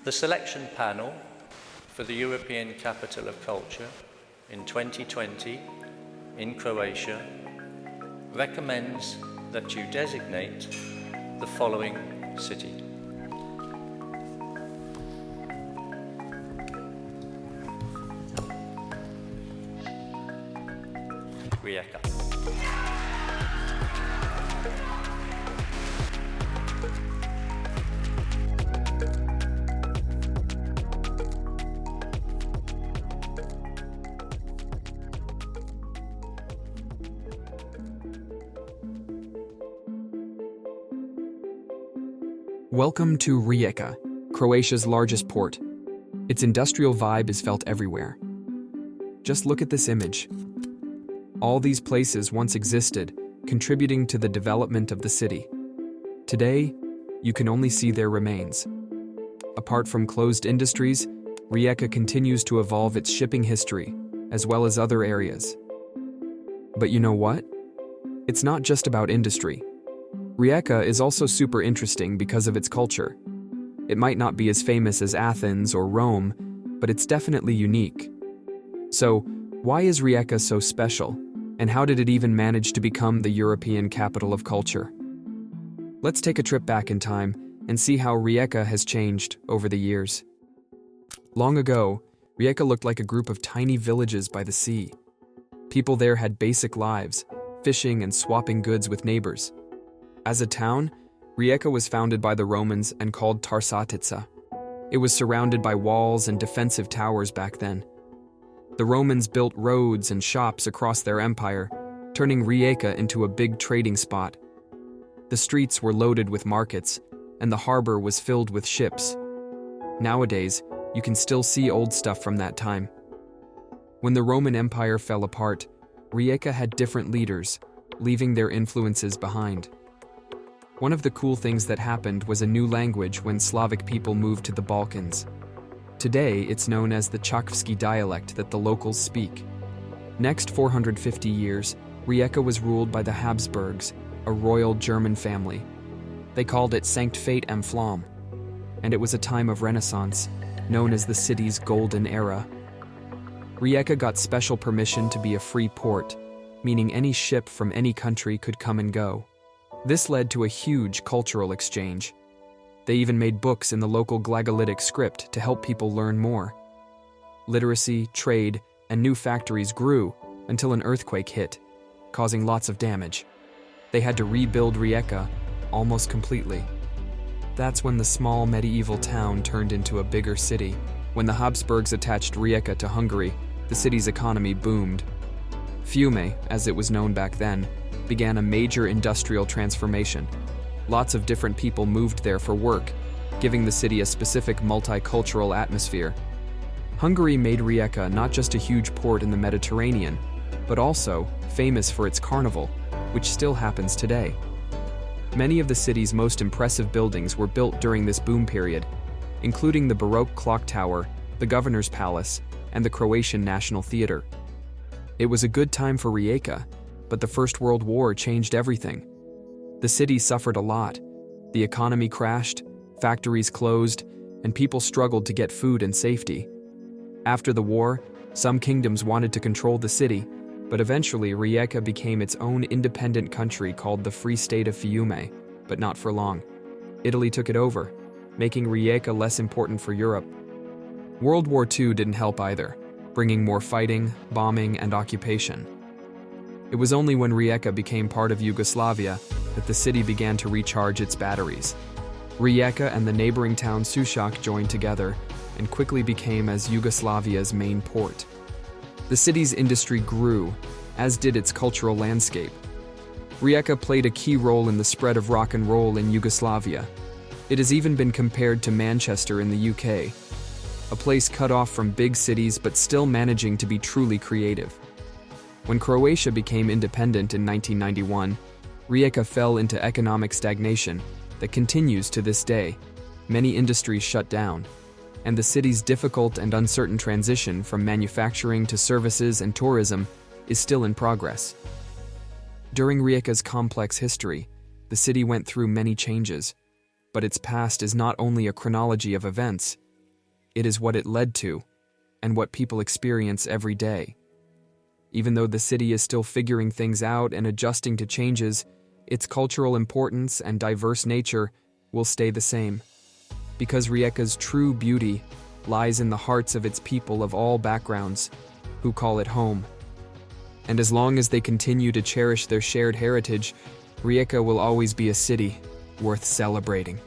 The selection panel for the European Capital of Culture in 2020 in Croatia recommends that you designate the following city. Rijeka. Welcome to Rijeka, Croatia's largest port. Its industrial vibe is felt everywhere. Just look at this image. All these places once existed, contributing to the development of the city. Today, you can only see their remains. Apart from closed industries, Rijeka continues to evolve its shipping history, as well as other areas. But you know what? It's not just about industry. Rijeka is also super interesting because of its culture. It might not be as famous as Athens or Rome, but it's definitely unique. So, why is Rijeka so special, and how did it even manage to become the European capital of culture? Let's take a trip back in time and see how Rijeka has changed over the years. Long ago, Rijeka looked like a group of tiny villages by the sea. People there had basic lives, fishing and swapping goods with neighbors. As a town, Rijeka was founded by the Romans and called Tarsatica. It was surrounded by walls and defensive towers back then. The Romans built roads and shops across their empire, turning Rijeka into a big trading spot. The streets were loaded with markets, and the harbor was filled with ships. Nowadays, you can still see old stuff from that time. When the Roman Empire fell apart, Rijeka had different leaders, leaving their influences behind. One of the cool things that happened was a new language when Slavic people moved to the Balkans. Today, it's known as the Chakvski dialect that the locals speak. Next 450 years, Rijeka was ruled by the Habsburgs, a royal German family. They called it Sankt Veit am Vlaam, and it was a time of Renaissance, known as the city's golden era. Rijeka got special permission to be a free port, meaning any ship from any country could come and go. This led to a huge cultural exchange. They even made books in the local Glagolitic script to help people learn more. Literacy, trade, and new factories grew until an earthquake hit, causing lots of damage. They had to rebuild Rijeka almost completely. That's when the small medieval town turned into a bigger city. When the Habsburgs attached Rijeka to Hungary, the city's economy boomed. Fiume, as it was known back then, began a major industrial transformation. Lots of different people moved there for work, giving the city a specific multicultural atmosphere. Hungary made Rijeka not just a huge port in the Mediterranean, but also famous for its carnival, which still happens today. Many of the city's most impressive buildings were built during this boom period, including the Baroque clock tower, the governor's palace, and the Croatian National Theater. It was a good time for Rijeka, but the First World War changed everything. The city suffered a lot. The economy crashed, factories closed, and people struggled to get food and safety. After the war, some kingdoms wanted to control the city, but eventually Rijeka became its own independent country called the Free State of Fiume, but not for long. Italy took it over, making Rijeka less important for Europe. World War II didn't help either, bringing more fighting, bombing, and occupation. It was only when Rijeka became part of Yugoslavia that the city began to recharge its batteries. Rijeka and the neighboring town Sušak joined together and quickly became as Yugoslavia's main port. The city's industry grew, as did its cultural landscape. Rijeka played a key role in the spread of rock and roll in Yugoslavia. It has even been compared to Manchester in the UK, a place cut off from big cities but still managing to be truly creative. When Croatia became independent in 1991, Rijeka fell into economic stagnation that continues to this day. Many industries shut down, and the city's difficult and uncertain transition from manufacturing to services and tourism is still in progress. During Rijeka's complex history, the city went through many changes, but its past is not only a chronology of events, it is what it led to, and what people experience every day. Even though the city is still figuring things out and adjusting to changes, its cultural importance and diverse nature will stay the same. Because Rijeka's true beauty lies in the hearts of its people of all backgrounds, who call it home. And as long as they continue to cherish their shared heritage, Rijeka will always be a city worth celebrating.